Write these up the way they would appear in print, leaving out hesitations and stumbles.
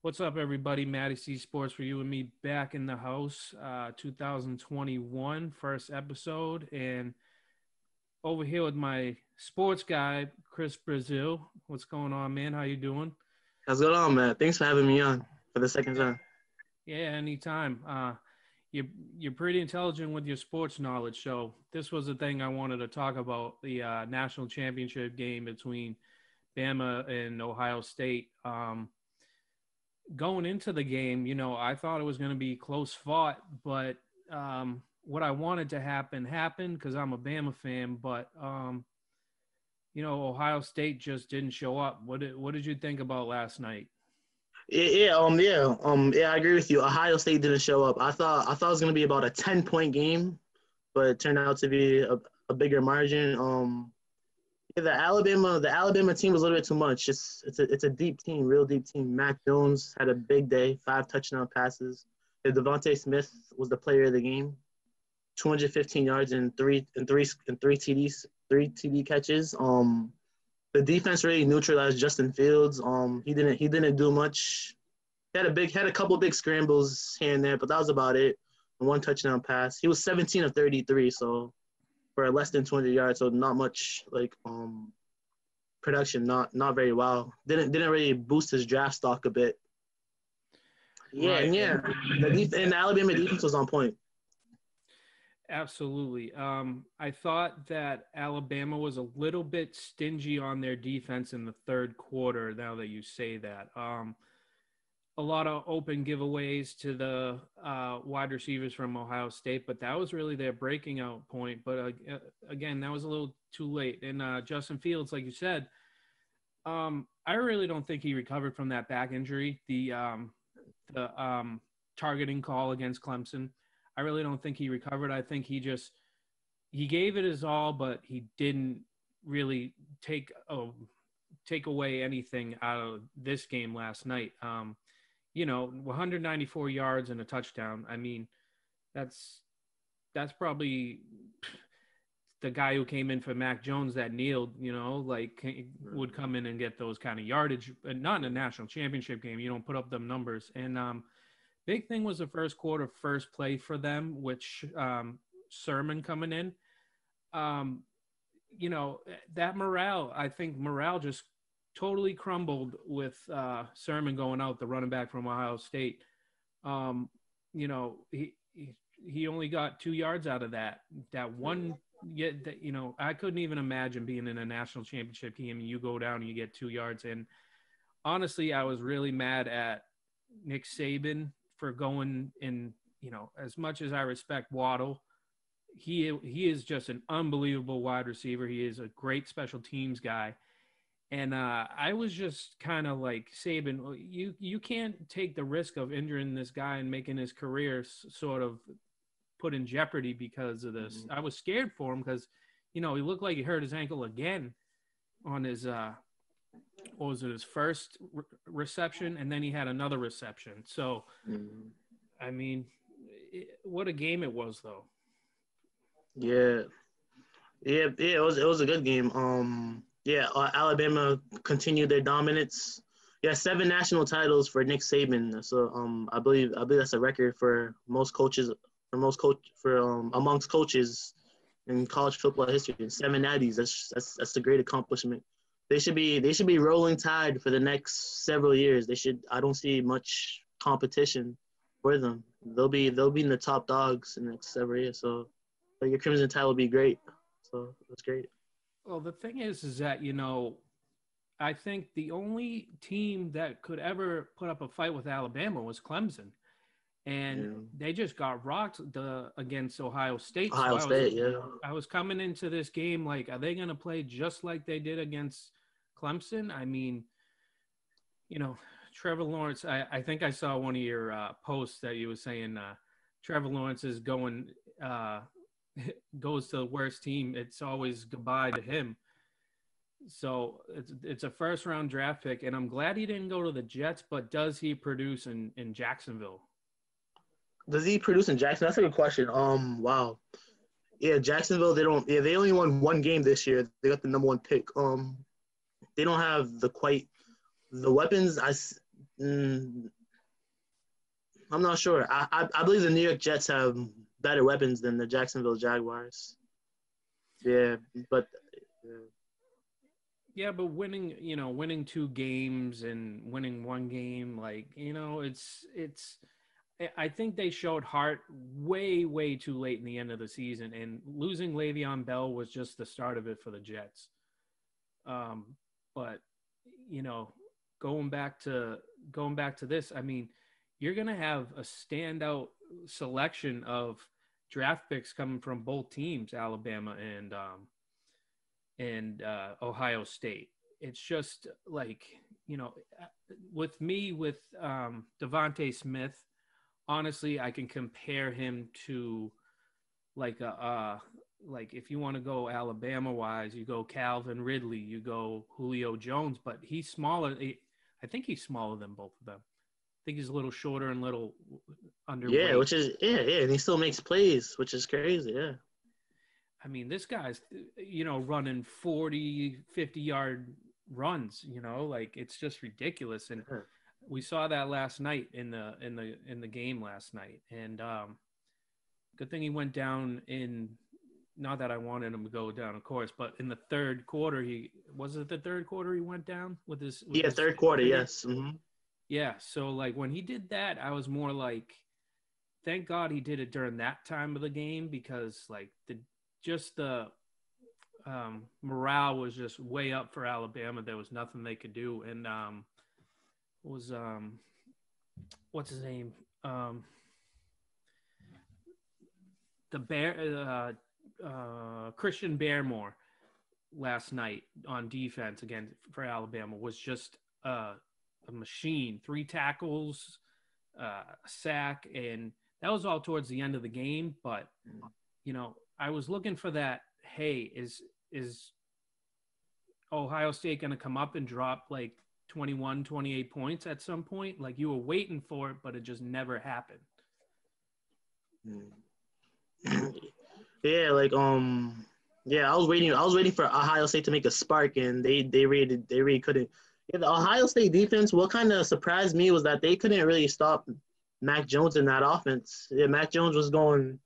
What's up, everybody? Matty C Sports for you and me back in the house. 2021 first episode, and over here with my sports guy, Chris Bazile. What's going on, man? How you doing? How's it going on, man? Thanks for having me on for the second Yeah, time. yeah, anytime. You you're pretty intelligent with your sports knowledge, so this was the thing I wanted to talk about the national championship game between Bama and Ohio State. Going into the game, I thought it was going to be close fought, but what I wanted to happen happened because I'm a Bama fan. But Ohio State just didn't show up. What did you think about last night? Yeah. I agree with you. Ohio State didn't show up. I thought it was gonna be about a 10-point game, but it turned out to be a bigger margin. Yeah, the Alabama team was a little bit too much. It's a deep team, real deep team. Mac Jones had a big day, 5 touchdown passes. Devontae Smith was the player of the game, 215 yards and three TDs, three TD catches. The defense really neutralized Justin Fields. He didn't do much. He had a couple big scrambles here and there, but that was about it. And one touchdown pass. He was 17 of 33, so for less than 200 yards, so not much production. Not very well. Didn't really boost his draft stock a bit. Yeah, Right. and yeah, the Alabama defense was on point. Absolutely. I thought that Alabama was a little bit stingy on their defense in the third quarter. Now that you say that, a lot of open giveaways to the wide receivers from Ohio State, but that was really their breaking out point. But again, that was a little too late. And Justin Fields, like you said, I really don't think he recovered from that back injury. The targeting call against Clemson. I really don't think he recovered. I think he gave it his all, but he didn't really take away anything out of this game last night. 194 yards and a touchdown. I mean, that's probably the guy who came in for Mac Jones that kneeled, would come in and get those kind of yardage, but not in a national championship game. You don't put up them numbers. And big thing was the first quarter, first play for them, which Sermon coming in. That morale, I think morale just totally crumbled with Sermon going out, the running back from Ohio State. He only got 2 yards out of that one. Yet, I couldn't even imagine being in a national championship game and you go down and you get 2 yards. And honestly, I was really mad at Nick Saban for going in. As much as I respect Waddle, he is just an unbelievable wide receiver. He is a great special teams guy. And I was just kind of like, Saban, you can't take the risk of injuring this guy and making his career sort of put in jeopardy because of this. I was scared for him because, he looked like he hurt his ankle again on his, what was it, his first reception, and then he had another reception. So, I mean, what a game it was, though. Yeah, yeah. It was a good game. Alabama continued their dominance. Yeah, 7 national titles for Nick Saban. So I believe that's a record for amongst coaches in college football history. 7 natties. That's a great accomplishment. They should be rolling tide for the next several years. I don't see much competition for them. They'll be in the top dogs in the next several years. So your Crimson Tide will be great. So that's great. Well, the thing is that, I think the only team that could ever put up a fight with Alabama was Clemson. And they just got rocked against Ohio State. Ohio State, yeah. I was coming into this game like, are they going to play just like they did against Clemson? I mean, Trevor Lawrence, I think I saw one of your posts that you were saying Trevor Lawrence is goes to the worst team. It's always goodbye to him. So it's a first round draft pick, and I'm glad he didn't go to the Jets, but does he produce in Jacksonville? Does he produce in Jackson? That's a good question. Wow. Yeah, Jacksonville, they don't. Yeah, they only won one game this year. They got the number 1 pick. They don't have the weapons. Mm, I'm not sure. I believe the New York Jets have better weapons than the Jacksonville Jaguars. Yeah, but Yeah, but winning 2 games and winning 1 game, like, I think they showed heart way, way too late in the end of the season, and losing Le'Veon Bell was just the start of it for the Jets. But you know, going back to this, I mean, you're gonna have a standout selection of draft picks coming from both teams, Alabama and Ohio State. It's just like, with Devontae Smith, honestly, I can compare him to like like if you want to go Alabama wise, you go Calvin Ridley, you go Julio Jones, but he's smaller. I think he's smaller than both of them. I think he's a little shorter and a little yeah, underweight. which is and he still makes plays, which is crazy. Yeah. I mean, this guy's, running 40, 50-yard runs, like it's just ridiculous. And Yeah. we saw that last night in the game last night. And good thing he went down in, not that I wanted him to go down, of course, but in the third quarter, he went down with his Yeah, third quarter, finger? yes. Mm-hmm. Yeah. So like when he did that, I was more like, thank God he did it during that time of the game, because like the morale was just way up for Alabama. There was nothing they could do. And was what's his name? The Bear Christian Barmore last night on defense again for Alabama was just a machine. 3 tackles, a sack, and that was all towards the end of the game. But I was looking for that. Hey, is Ohio State going to come up and drop like 21, 28 points at some point? Like you were waiting for it, but it just never happened. Yeah, like I was waiting for Ohio State to make a spark, and they really couldn't. Yeah, the Ohio State defense, what kind of surprised me was that they couldn't really stop Mac Jones in that offense. Yeah, Mac Jones was going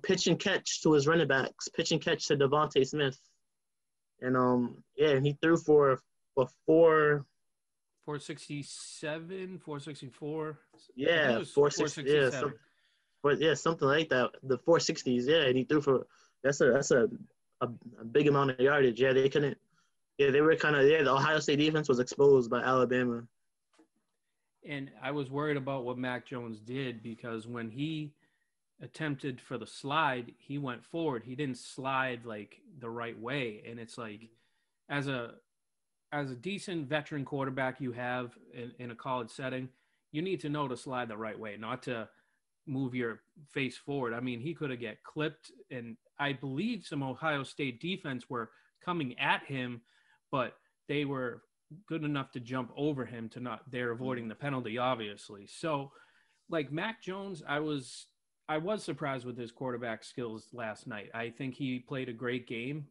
pitch and catch to his running backs, pitch and catch to Devontae Smith. And and he threw for 467, 464. Yeah, 467. Something like that. The 460s, yeah, and he threw for that's a big amount of yardage. Yeah, they couldn't. Yeah, they were kind of the Ohio State defense was exposed by Alabama. And I was worried about what Mac Jones did, because when he attempted for the slide, he went forward. He didn't slide like the right way, and it's like as a decent veteran quarterback you have in a college setting, you need to know to slide the right way, not to move your face forward. I mean, he could have get clipped, and I believe some Ohio State defense were coming at him, but they were good enough to jump over him to not, they're avoiding the penalty, obviously. So like Mac Jones, I was surprised with his quarterback skills last night. I think he played a great game.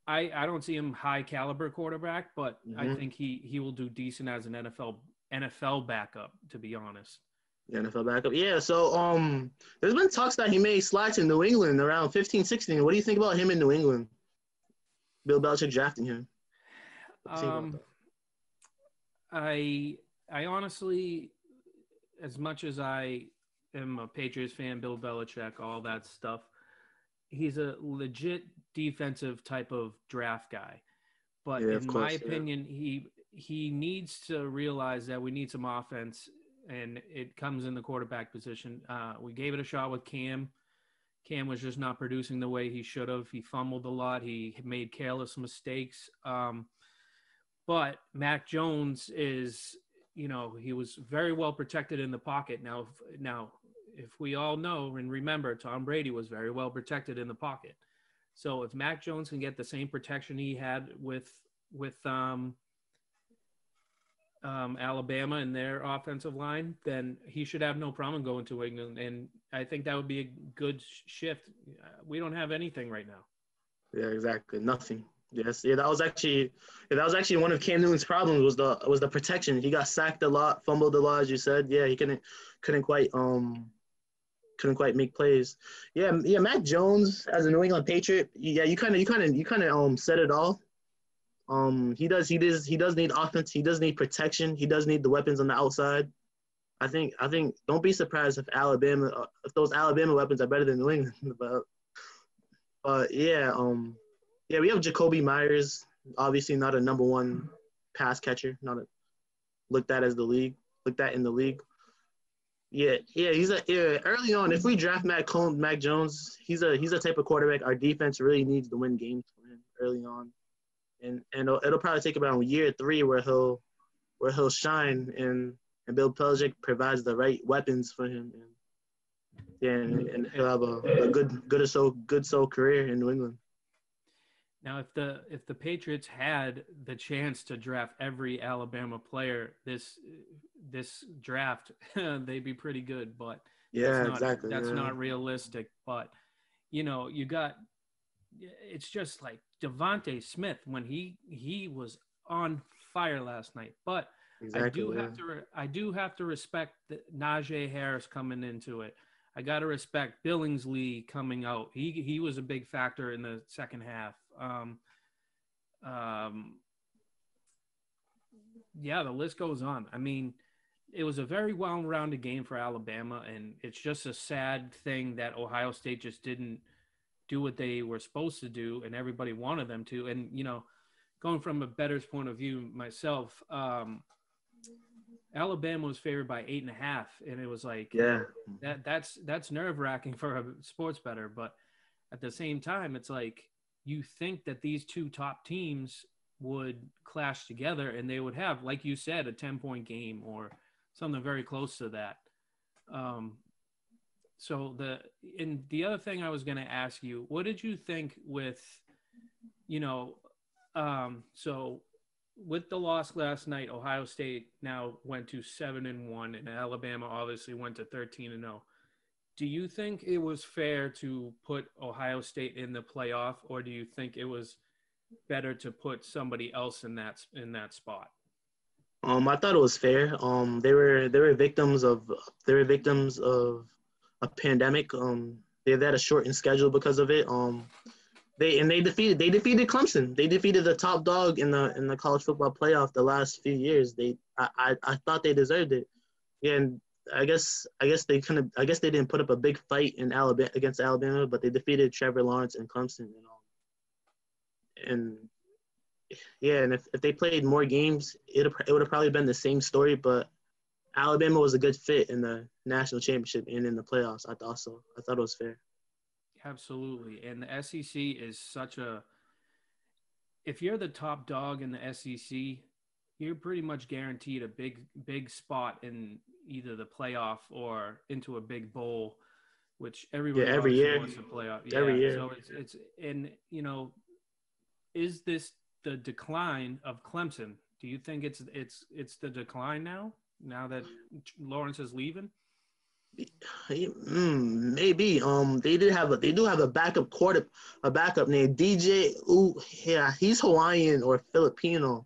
I don't see him high caliber quarterback, but I think he will do decent as an NFL backup, to be honest. The NFL backup. Yeah, so there's been talks that he may slide to New England around 15, 16. What do you think about him in New England? Bill Belichick drafting him. I honestly, as much as I am a Patriots fan, Bill Belichick, all that stuff, he's a legit defensive type of draft guy. But in my opinion, he needs to realize that we need some offense, and it comes in the quarterback position. We gave it a shot with Cam. Cam was just not producing the way he should have. He fumbled a lot. He made careless mistakes. But Mac Jones is, he was very well protected in the pocket. Now, if we all know and remember, Tom Brady was very well protected in the pocket. So if Mac Jones can get the same protection he had with Alabama and their offensive line, then he should have no problem going to England. And I think that would be a good shift. We don't have anything right now. Yeah, exactly. Nothing. Yes, yeah, that was actually one of Cam Newton's problems was the protection. He got sacked a lot, fumbled a lot, as you said. Yeah, he couldn't quite couldn't quite make plays. Yeah, yeah, Mac Jones as a New England Patriot. Yeah, you kind of said it all. He does need offense. He does need protection. He does need the weapons on the outside. I think don't be surprised if those Alabama weapons are better than New England. But yeah, yeah, we have Jacoby Myers, obviously not a number one pass catcher, not a, looked at in the league. Yeah, yeah, early on. If we draft Mac Jones, he's a type of quarterback our defense really needs to win games for him early on, and it'll probably take about year three where he'll shine and Bill Belichick provides the right weapons for him, and he'll have a good soul career in New England. Now, if the Patriots had the chance to draft every Alabama player this draft, they'd be pretty good. But Yeah, exactly. that's Yeah. not realistic. But you got it's just like Devontae Smith when he was on fire last night. But Exactly. I do have to respect Najee Harris coming into it. I got to respect Billingsley coming out. He was a big factor in the second half. Yeah, the list goes on. I mean, it was a very well-rounded game for Alabama, and it's just a sad thing that Ohio State just didn't do what they were supposed to do, and everybody wanted them to. And going from a bettor's point of view myself, Alabama was favored by 8.5, and it was like, Yeah. that's nerve-wracking for a sports bettor. But at the same time, it's like you think that these two top teams would clash together, and they would have, like you said, a 10-point game or something very close to that. So the other thing I was going to ask you, what did you think with, so with the loss last night, Ohio State now went to 7-1, and Alabama obviously went to 13-0. Do you think it was fair to put Ohio State in the playoff, or do you think it was better to put somebody else in that spot? I thought it was fair. They were victims of a pandemic. They had a shortened schedule because of it. They defeated Clemson. They defeated the top dog in the college football playoff the last few years. I thought they deserved it. Yeah, and I guess they didn't put up a big fight in Alabama against Alabama, but they defeated Trevor Lawrence and Clemson, and yeah, and if they played more games, it would have probably been the same story. But Alabama was a good fit in the national championship and in the playoffs. I thought so. I thought it was fair. Absolutely. And the SEC is if you're the top dog in the SEC, you're pretty much guaranteed a big spot in either the playoff or into a big bowl, which everybody every year wants to play off. Yeah. Every year. So it's and is this the decline of Clemson? Do you think it's the decline now that Lawrence is leaving? Maybe. They do have a backup named DJ. Ooh, yeah, he's Hawaiian or Filipino.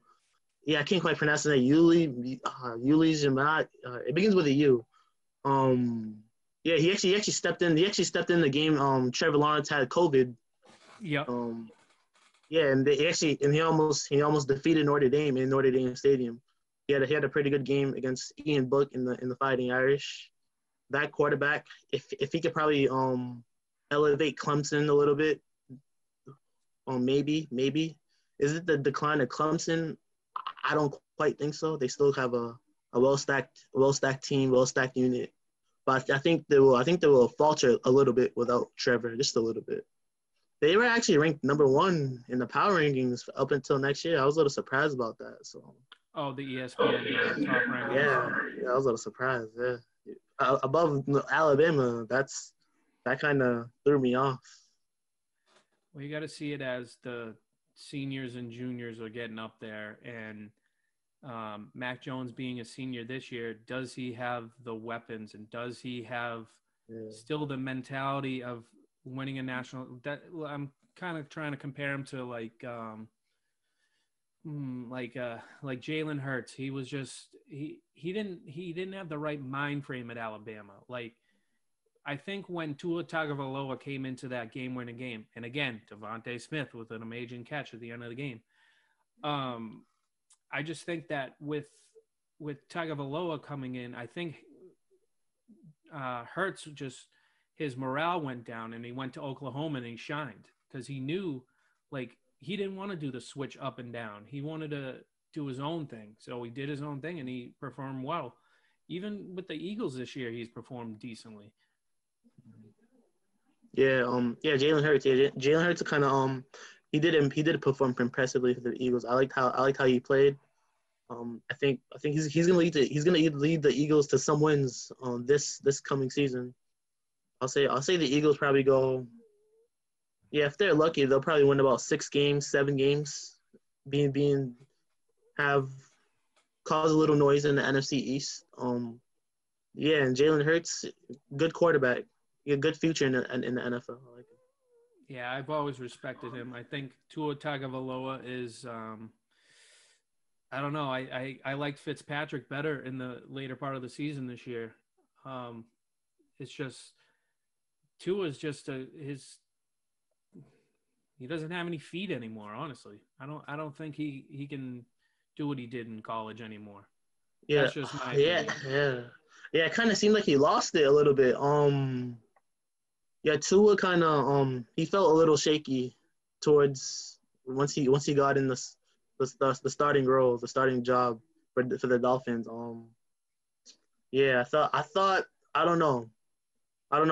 Yeah, I can't quite pronounce his name. Yuli Jamat. It begins with a U. Yeah, he actually stepped in. He actually stepped in the game. Trevor Lawrence had COVID. Yeah. Yeah, and he almost defeated Notre Dame in Notre Dame Stadium. He had a pretty good game against Ian Book in the Fighting Irish. That quarterback, if he could probably elevate Clemson a little bit, maybe. Is it the decline of Clemson? I don't quite think so. They still have a well stacked team, well stacked unit. But I think they will falter a little bit without Trevor, just a little bit. They were actually ranked number 1 in the power rankings up until next year. I was a little surprised about that. So. Oh, the ESPN top rankings. Yeah, I was a little surprised. Yeah, above Alabama, that kind of threw me off. Well, you got to see it as the seniors and juniors are getting up there, and Mac Jones being a senior this year, does he have the weapons, and does he have still the mentality of winning a national? That I'm kind of trying to compare him to like like Jalen Hurts. He was just he didn't have the right mind frame at Alabama. Like I think when Tua Tagovailoa came into that game-winning game, and again Devontae Smith with an amazing catch at the end of the game. I just think that with Tagovailoa coming in, I think Hurts just his morale went down, and he went to Oklahoma and he shined because he knew like he didn't want to do the switch up and down. He wanted to do his own thing. So he did his own thing and he performed well. Even with the Eagles this year, he's performed decently. Yeah, Jalen Hurts. Yeah, Jalen Hurts kind of he did perform impressively for the Eagles. I liked how he played. I think he's gonna lead the Eagles to some wins this coming season. I'll say the Eagles probably go. Yeah, if they're lucky, they'll probably win about 6 games, 7 games, have cause a little noise in the NFC East. Yeah, and Jalen Hurts, good quarterback, a good future in the NFL. I like it. Yeah, I've always respected him. I think Tua Tagovailoa is. I don't know. I liked Fitzpatrick better in the later part of the season this year. It's just Tua's just he doesn't have any feet anymore. Honestly, I don't think he can do what he did in college anymore. Yeah, that's just my opinion. Yeah. It kind of seemed like he lost it a little bit. Yeah, Tua kind of he felt a little shaky towards once he got in the starting role, the starting job for the Dolphins. Yeah, I thought I don't know.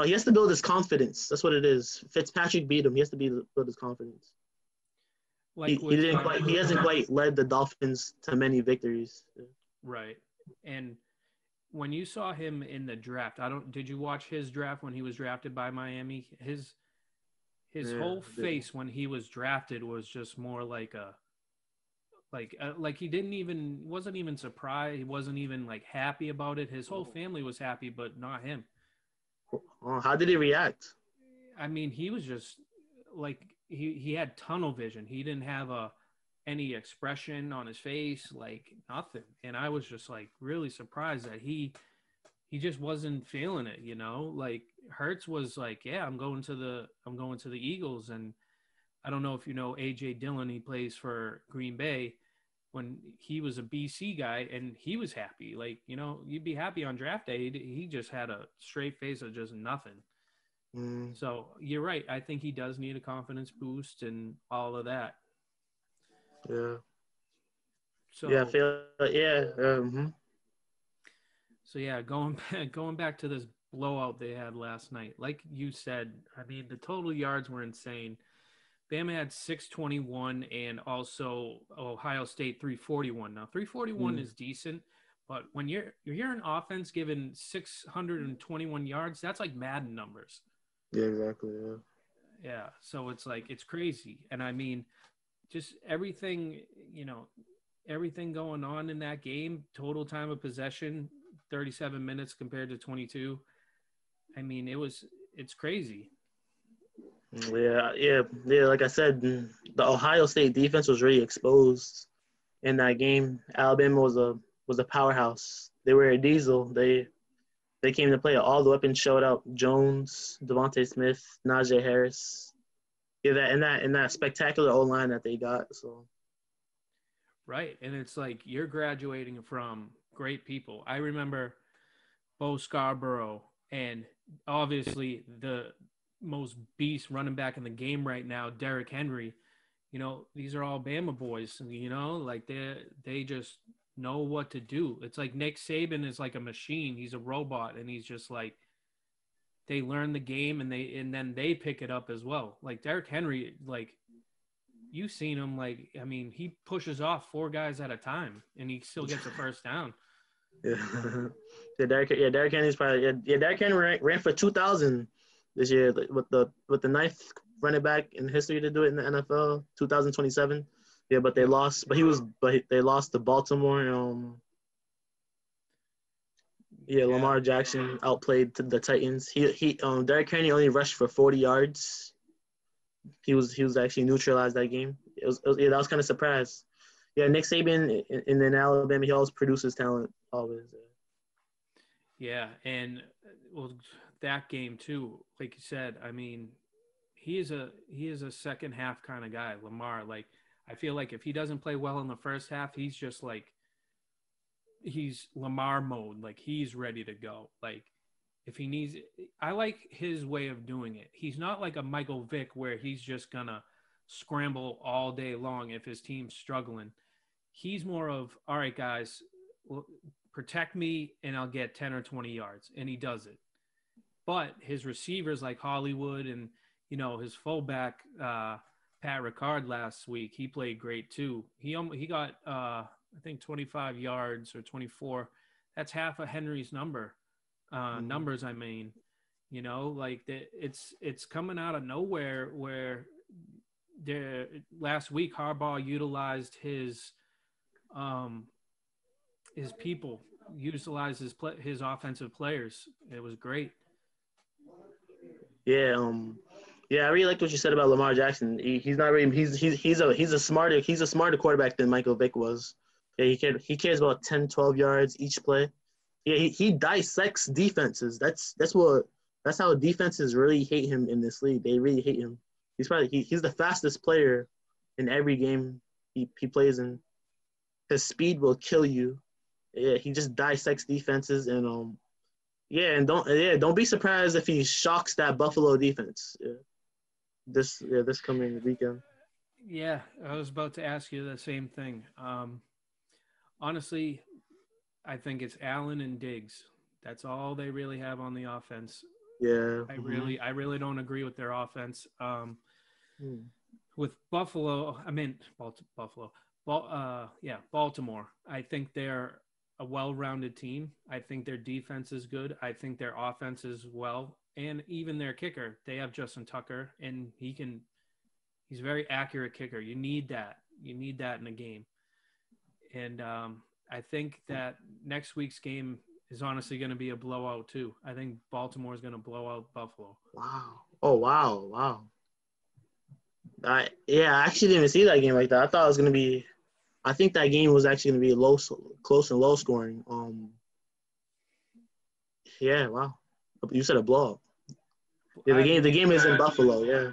He has to build his confidence. That's what it is. Fitzpatrick beat him. He has to build his confidence. Like he hasn't quite led the Dolphins to many victories. Right. And when you saw him in the draft, did you watch his draft when he was drafted by Miami? His whole face when he was drafted was just more like he wasn't even surprised. He wasn't even like happy about it. His whole family was happy, but not him. How did he react? I mean, he was just like he had tunnel vision. He didn't have any expression on his face, like nothing. And I was just like really surprised that he just wasn't feeling it, you know? Like Hurts was like, yeah, I'm going to the Eagles. And I don't know if you know AJ Dillon, he plays for Green Bay. When he was a BC guy and he was happy, like, you know, you'd be happy on draft day. He just had a straight face of just nothing. So you're right. I think he does need a confidence boost and all of that. Yeah. So yeah, I feel So yeah, going back to this blowout they had last night. Like you said, I mean, the total yards were insane. Bama had 621 and also Ohio State 341. Now 341 is decent, but when you're hearing offense given 621 yards, that's like Madden numbers. Yeah, exactly. Yeah. So it's like it's crazy. And I mean, just everything, you know, everything going on in that game, total time of possession, 37 minutes compared to 22. I mean, it's crazy. Yeah. Like I said, the Ohio State defense was really exposed in that game. Alabama was a powerhouse. They were a diesel. They came to play. All the weapons showed up. Jones, Devontae Smith, Najee Harris. Yeah, that spectacular O-line that they got. So. Right, and it's like you're graduating from great people. I remember Bo Scarborough, and obviously the most beast running back in the game right now, Derrick Henry. You know, these are all Bama boys. You know, like they just know what to do. It's like Nick Saban is like a machine. He's a robot, and he's just like they learn the game and then they pick it up as well. Like Derrick Henry, like you've seen him. Like I mean, he pushes off 4 guys at a time, and he still gets a first down. Yeah, Derrick Henry's probably Derrick Henry ran for 2,000 this year with the 9th running back in history to do it in the NFL, 2027. Yeah, but they lost. But they lost to Baltimore. Lamar Jackson outplayed the Titans. Derrick Henry only rushed for 40 yards. He was actually neutralized that game. That was kind of surprised. Yeah, Nick Saban in Alabama, he always produces talent, always. Yeah, and well, that game too, like you said, I mean, he is a second half kind of guy, Lamar. Like, I feel like if he doesn't play well in the first half, he's just like he's Lamar mode. Like, he's ready to go. Like, if he needs, I like his way of doing it. He's not like a Michael Vick where he's just gonna scramble all day long if his team's struggling. He's more of, all right, guys, protect me and I'll get 10 or 20 yards. And he does it. But his receivers like Hollywood and, his fullback, Pat Ricard last week, he played great too. He got, I think 25 yards or 24. That's half of Henry's numbers. I mean, like it's coming out of nowhere where last week Harbaugh utilized his people, utilized his offensive players. It was great. Yeah, I really like what you said about Lamar Jackson. He's not really he's a smarter quarterback than Michael Vick was. Yeah, he cares about 10, 12 yards each play. Yeah, he dissects defenses. That's how defenses really hate him in this league. They really hate him. He's the fastest player in every game he plays in. His speed will kill you. Yeah, he just dissects defenses and don't be surprised if he shocks that Buffalo defense. This coming weekend. Yeah, I was about to ask you the same thing. Honestly, I think it's Allen and Diggs. That's all they really have on the offense. Yeah. I really don't agree with their offense. With Buffalo, I mean Buffalo. Baltimore. I think they're a well-rounded team. I think their defense is good. I think their offense is well, and even their kicker. They have Justin Tucker, and he's a very accurate kicker. You need that. You need that in a game. And I think that next week's game is honestly going to be a blowout too. I think Baltimore is going to blow out Buffalo. Wow. Oh, wow. I actually didn't even see that game like that. I thought it was going to be – I think that game was actually going to be close and low scoring. Yeah, wow. You said a blowout. Yeah, the game is in Buffalo, yeah.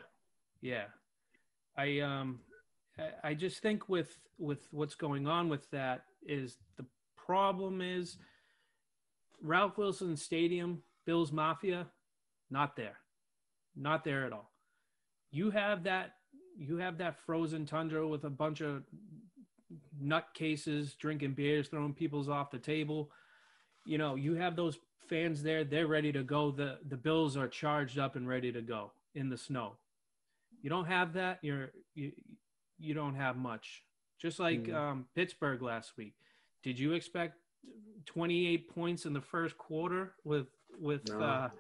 Yeah. I just think with what's going on with that is the problem is Ralph Wilson Stadium, Bills Mafia, not there at all. You have that frozen tundra with a bunch of nutcases drinking beers, throwing people's off the table. You have those fans there; they're ready to go. The Bills are charged up and ready to go in the snow. You don't have that. You don't have much. Just like Pittsburgh last week. Did you expect 28 points in the first quarter with no,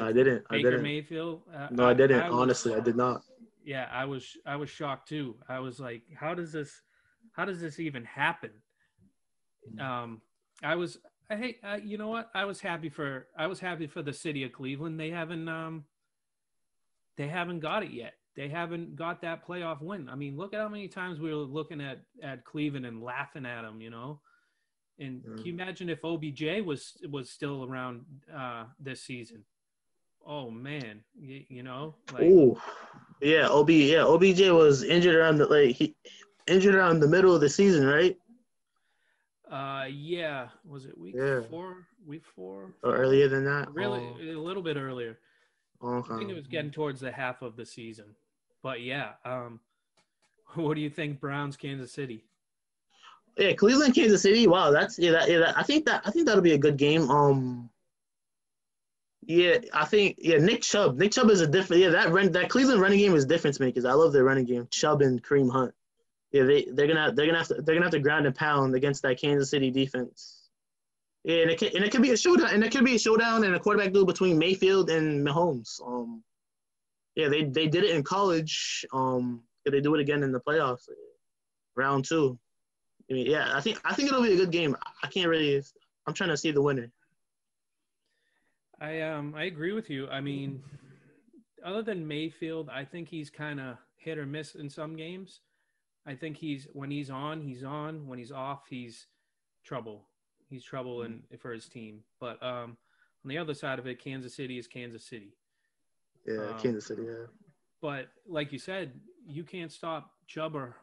I didn't. Baker Mayfield? No, I didn't. Honestly, I did not. Yeah, I was shocked too. I was like, how does this even happen? You know what? I was happy for the city of Cleveland. They haven't got it yet. They haven't got that playoff win. I mean, look at how many times we were looking at Cleveland and laughing at them, And can you imagine if OBJ was still around this season? Oh man, Ooh, yeah, OBJ was injured around the middle of the season, right? Yeah. Was it week 4? Week 4? Or earlier than that? Really, a little bit earlier. Okay. I think it was getting towards the half of the season. But yeah, what do you think, Browns, Kansas City? Yeah, Cleveland, Kansas City. Wow, I think that'll be a good game. I think Nick Chubb. Nick Chubb is a different. Yeah, that Cleveland running game is difference makers. I love their running game. Chubb and Kareem Hunt. Yeah, they're gonna have to ground and pound against that Kansas City defense. Yeah, and it could be a showdown, and a quarterback duel between Mayfield and Mahomes. They did it in college. Could they do it again in the playoffs? Round 2. I mean, yeah, I think it'll be a good game. I'm trying to see the winner. I agree with you. I mean, other than Mayfield, I think he's kind of hit or miss in some games. I think when he's on, he's on. When he's off, he's trouble. He's trouble for his team. But on the other side of it, Kansas City is Kansas City. Yeah, Kansas City. Yeah. But like you said, you can't stop Chubb or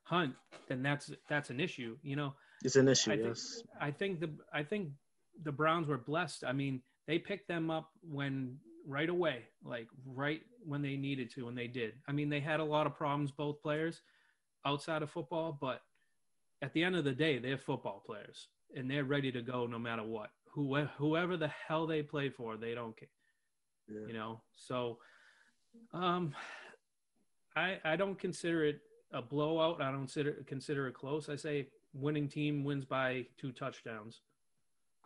Hunt, then that's an issue. You know, it's an issue. Yes. I think the Browns were blessed. I mean, they picked them up right away, like right when they needed to, and they did. I mean, they had a lot of problems, both players, outside of football, but at the end of the day, they're football players, and they're ready to go no matter what. Whoever the hell they play for, they don't care. Yeah. You know, so I don't consider it a blowout. I don't consider it close. I say winning team wins by 2 touchdowns.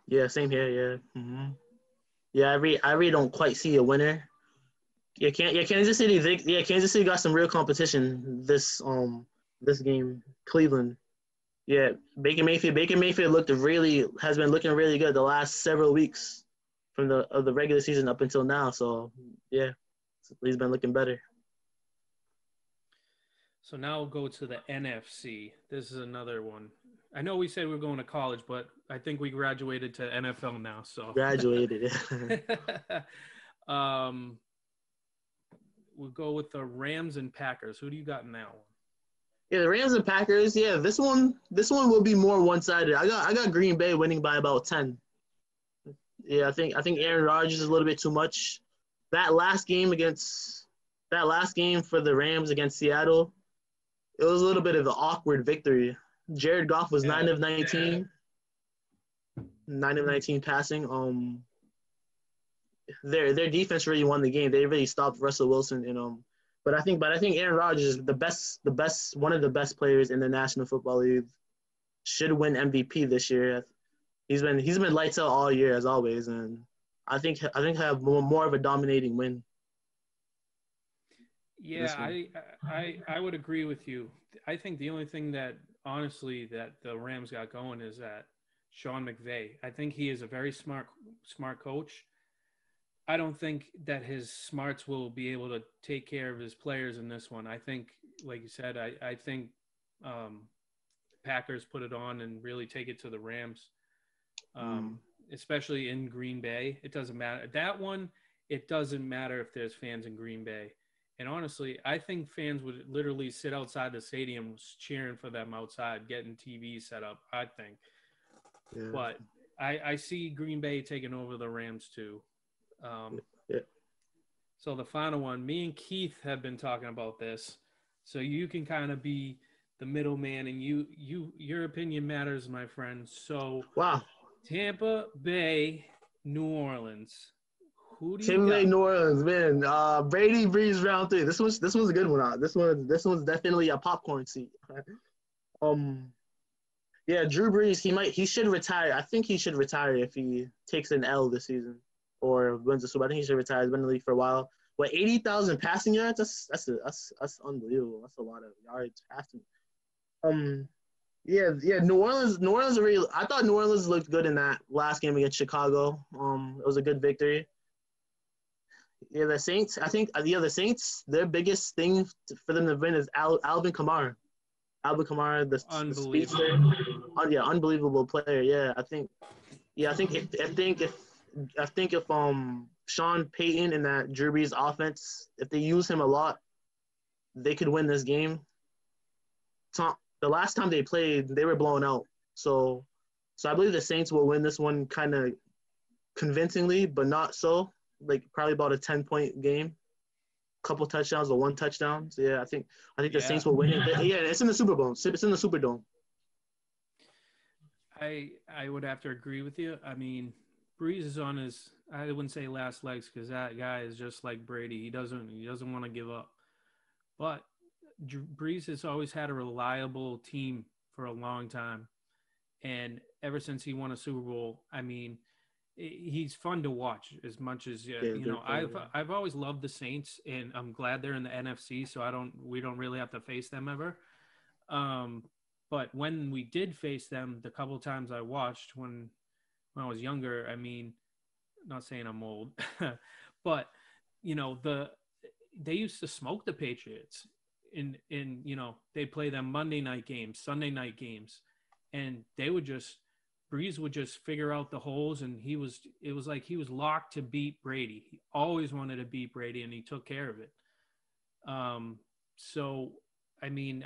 Yeah, same here. Yeah. Mm-hmm. Yeah, I really don't quite see a winner. Yeah, Kansas City. Kansas City got some real competition this game. Cleveland. Yeah, Baker Mayfield has been looking really good the last several weeks from the regular season up until now. So yeah, he's been looking better. So now we'll go to the NFC. This is another one. I know we said we were going to college, but I think we graduated to NFL now. So graduated. We'll go with the Rams and Packers. Who do you got in that one? Yeah, the Rams and Packers. Yeah, this one will be more one-sided. I got Green Bay winning by about 10. Yeah, I think Aaron Rodgers is a little bit too much. That last game for the Rams against Seattle, it was a little bit of an awkward victory. Jared Goff was 9 of 19. 9 of 19 passing. Their defense really won the game. They really stopped Russell Wilson and But I think Aaron Rodgers is one of the best players in the National Football League. Should win MVP this year. He's been lights out all year as always, and I think he'll have more of a dominating win. Yeah, I would agree with you. I think the only thing that honestly that the Rams got going is that Sean McVay. I think he is a very smart coach. I don't think that his smarts will be able to take care of his players in this one. I think, like you said, I think Packers put it on and really take it to the Rams, especially in Green Bay. It doesn't matter. That one, it doesn't matter if there's fans in Green Bay. And honestly, I think fans would literally sit outside the stadium cheering for them outside, getting TVs set up, I think. Yeah. But I see Green Bay taking over the Rams too. Yeah. So the final one, me and Keith have been talking about this, so you can kind of be the middleman, and your opinion matters, my friend. So wow, Tampa Bay, New Orleans. Who do you Tampa got? Bay, New Orleans, man. Brady Breeze round 3. This one's a good one. This one's definitely a popcorn seat. Yeah, Drew Brees. He should retire. I think he should retire if he takes an L this season or wins the Super Bowl. I think he should retire. He's been in the league for a while. What, 80,000 passing yards? That's unbelievable. That's a lot of yards passing. Yeah. New Orleans really. I thought New Orleans looked good in that last game against Chicago. It was a good victory. Yeah, the Saints. I think the Saints. Their biggest thing for them to win is Alvin Kamara. Alvin Kamara, the speedster. Unbelievable player. Yeah, I think if Sean Payton and that Drew Brees offense, if they use him a lot, they could win this game. The last time they played, they were blown out. So I believe the Saints will win this one kind of convincingly, but not so. Like probably about a 10-point game, couple touchdowns or 1 touchdown. So yeah, I think the Saints will win it. Yeah, it's in the Super Bowl. It's in the Superdome. I would have to agree with you. I mean, Breeze is on his, I wouldn't say last legs, because that guy is just like Brady. He doesn't want to give up. But Breeze has always had a reliable team for a long time, and ever since he won a Super Bowl, I mean, he's fun to watch as much as I've always loved the Saints, and I'm glad they're in the NFC, so we don't really have to face them ever. But when we did face them, the couple of times I watched when I was younger, I mean, not saying I'm old, but they used to smoke the Patriots, in they play them Monday night games, Sunday night games, and Breeze would just figure out the holes, and it was like he was locked to beat Brady. He always wanted to beat Brady, and he took care of it. So I mean,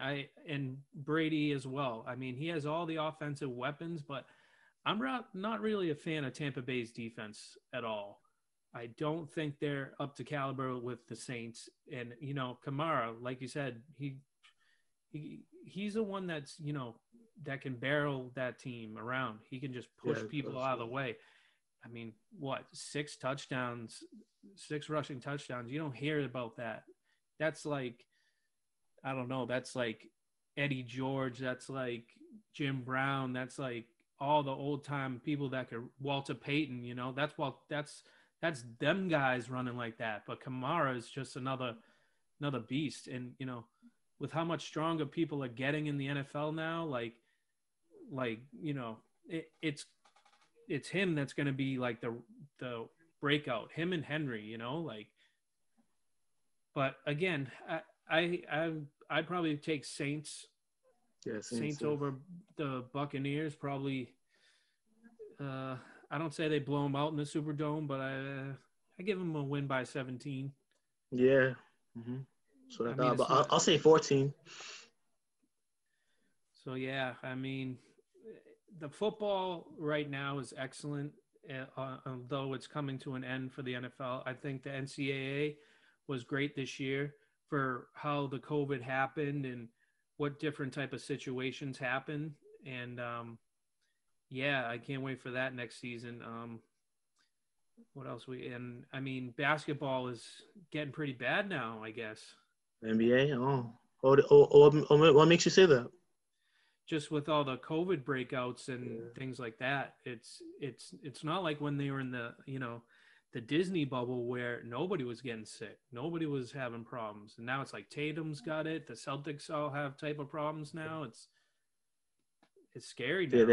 and Brady as well. I mean, he has all the offensive weapons, but I'm not really a fan of Tampa Bay's defense at all. I don't think they're up to caliber with the Saints. And, Kamara, like you said, he's the one that's, that can barrel that team around. He can just push people out of the way. I mean, what, 6 rushing touchdowns? You don't hear about that. That's like, I don't know. That's like Eddie George. That's like Jim Brown. That's like all the old time people that could Walter Payton, that's them guys running like that. But Kamara is just another beast. And, with how much stronger people are getting in the NFL now, it's him that's going to be like the breakout, him and Henry, but again, I'd probably take Saints. Yeah, Saints over the Buccaneers, probably. I don't say they blow them out in the Superdome, but I give them a win by 17. Yeah. Mm-hmm. So I thought, but I'll say 14. So yeah, I mean, the football right now is excellent, although it's coming to an end for the NFL. I think the NCAA was great this year for how the COVID happened and what different type of situations happen. And yeah, I can't wait for that next season. What else I mean, basketball is getting pretty bad now, I guess. NBA? What makes you say that? Just with all the COVID breakouts and things like that, it's not like when they were in the Disney bubble where nobody was getting sick, nobody was having problems, and now it's like Tatum's got it. The Celtics all have type of problems now. It's scary now.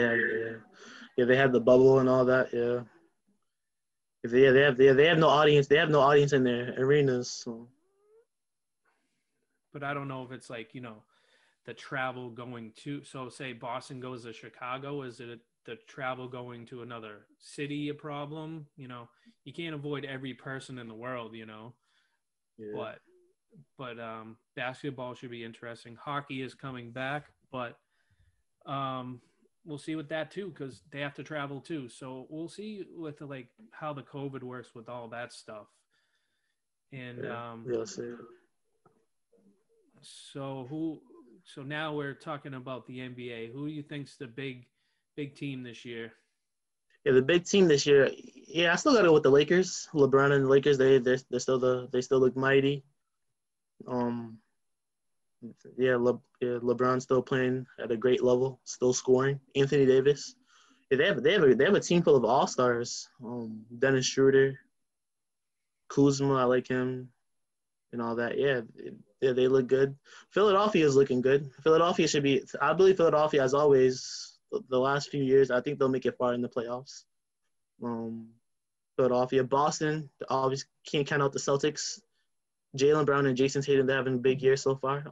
They have the bubble and all that. Yeah. They have no audience. They have no audience in their arenas. So. But I don't know if it's like the travel going to. So say Boston goes to Chicago. Is it the travel going to another city a problem? You can't avoid every person in the world. Yeah. But basketball should be interesting. Hockey is coming back, but we'll see with that too, because they have to travel too. So we'll see with how the COVID works with all that stuff. And so now we're talking about the NBA. Who do you think's the big team this year? Yeah, the big team this year. Yeah, I still gotta go with the Lakers. LeBron and the Lakers. They still look mighty. LeBron's still playing at a great level, still scoring. Anthony Davis. Yeah, they have a team full of all-stars. Dennis Schroeder, Kuzma, I like him, and all that. Yeah, they look good. Philadelphia is looking good. Philadelphia should be. I believe Philadelphia, as always, the last few years. I think they'll make it far in the playoffs. Philadelphia, Boston. Obviously, can't count out the Celtics. Jaylen Brown and Jason Tatum, they're having a big year so far.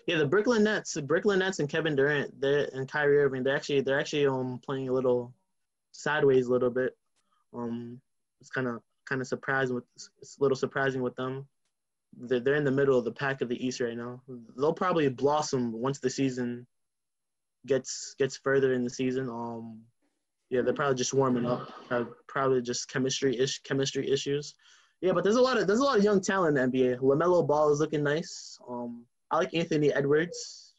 The Brooklyn Nets and Kevin Durant, and Kyrie Irving, they're actually playing a little sideways a little bit. It's kind of surprising it's a little surprising with them. They're in the middle of the pack of the East right now. They'll probably blossom once the season gets further in the season. They're probably just warming up. Probably just chemistry issues. Yeah, but there's a lot of young talent in the NBA. LaMelo Ball is looking nice. I like Anthony Edwards.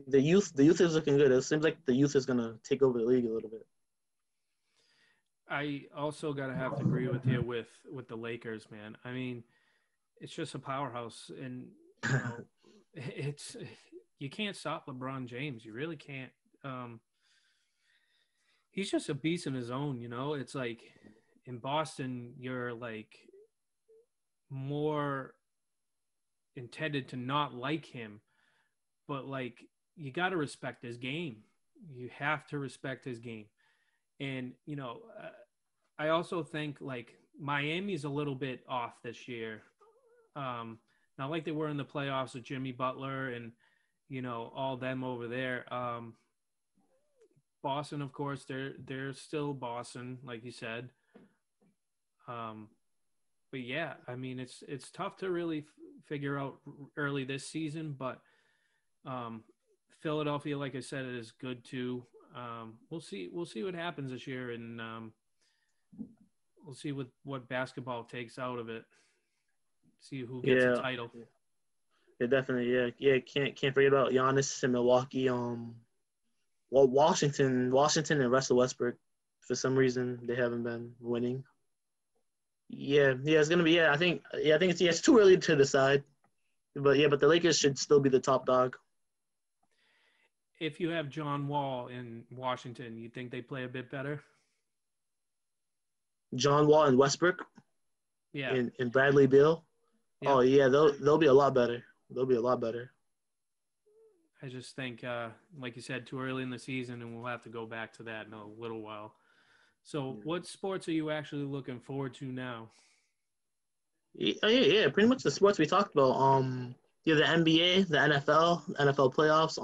The youth is looking good. It seems like the youth is gonna take over the league a little bit. I also gotta have to agree with you with the Lakers, man. I mean, it's just a powerhouse, and it's you can't stop LeBron James. You really can't. He's just a beast in his own. It's like in Boston, you're like more intended to not like him, but like you got to respect his game. You have to respect his game. And I also think like Miami's a little bit off this year. Not like they were in the playoffs with Jimmy Butler and, all them over there. Boston, of course, they're still Boston, like you said. But yeah, I mean, it's tough to really figure out early this season, but Philadelphia, like I said, is good too. We'll see what happens this year, and we'll see what basketball takes out of it. See who gets a title. Yeah, definitely. Yeah. Can't forget about Giannis in Milwaukee. Washington and Russell Westbrook, for some reason they haven't been winning. Yeah, it's gonna be. I think it's too early to decide, but the Lakers should still be the top dog. If you have John Wall in Washington, you think they play a bit better? John Wall and Westbrook, yeah, and Bradley Beal. Yep. Oh yeah, they'll be a lot better. They'll be a lot better. I just think, like you said, too early in the season, and we'll have to go back to that in a little while. So, what sports are you actually looking forward to now? Yeah, pretty much the sports we talked about. The NBA, the NFL playoffs.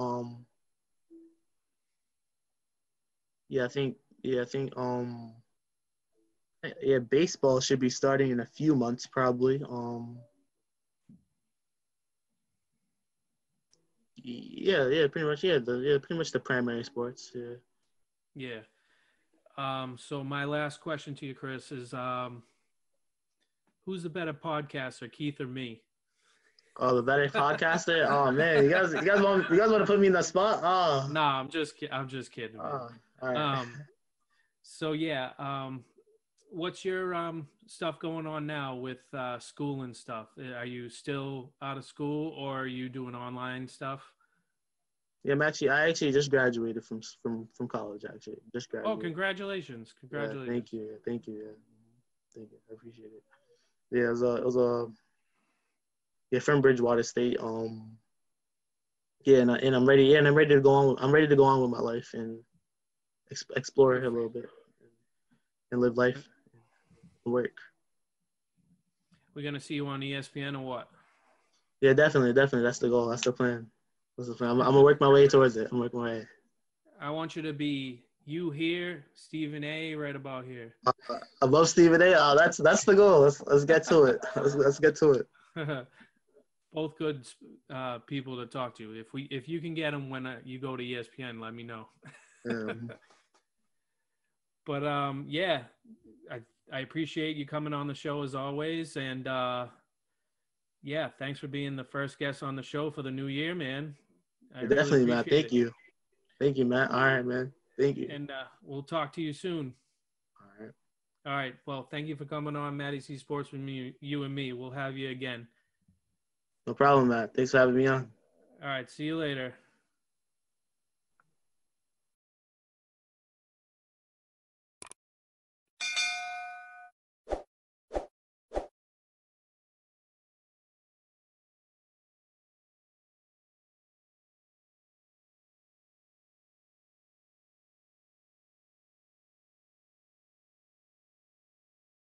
Baseball should be starting in a few months, probably. Pretty much. Pretty much the primary sports. Yeah. So my last question to you, Chris, is who's the better podcaster, Keith or me? Oh, the better podcaster? Oh man, you guys want to put me in that spot? Oh. No, I'm just kidding. Oh, all right. So yeah, what's your stuff going on now with school and stuff? Are you still out of school, or are you doing online stuff? Yeah, I actually just graduated from college. Actually, just graduated. Oh, congratulations! Yeah, thank you. Yeah, thank you. I appreciate it. Yeah, it was from Bridgewater State. And I'm ready. Yeah, and I'm ready to go on. I'm ready to go on with my life and explore it a little bit and live life and work. We're gonna see you on ESPN or what? Yeah, definitely. That's the goal. That's the plan. I'm gonna work my way towards it. I'm working my way. I want you to be you here, Stephen A. right about here. Above Stephen A. Oh, that's the goal. Let's get to it. Let's get to it. Both good people to talk to. If you can get them when you go to ESPN, let me know. But I appreciate you coming on the show as always, and thanks for being the first guest on the show for the new year, man. Definitely, really man. Thank you, Matt. All right, man. Thank you. And we'll talk to you soon. All right. Well, thank you for coming on Matty C Sports with me, you and me. We'll have you again. No problem, Matt. Thanks for having me on. All right. See you later.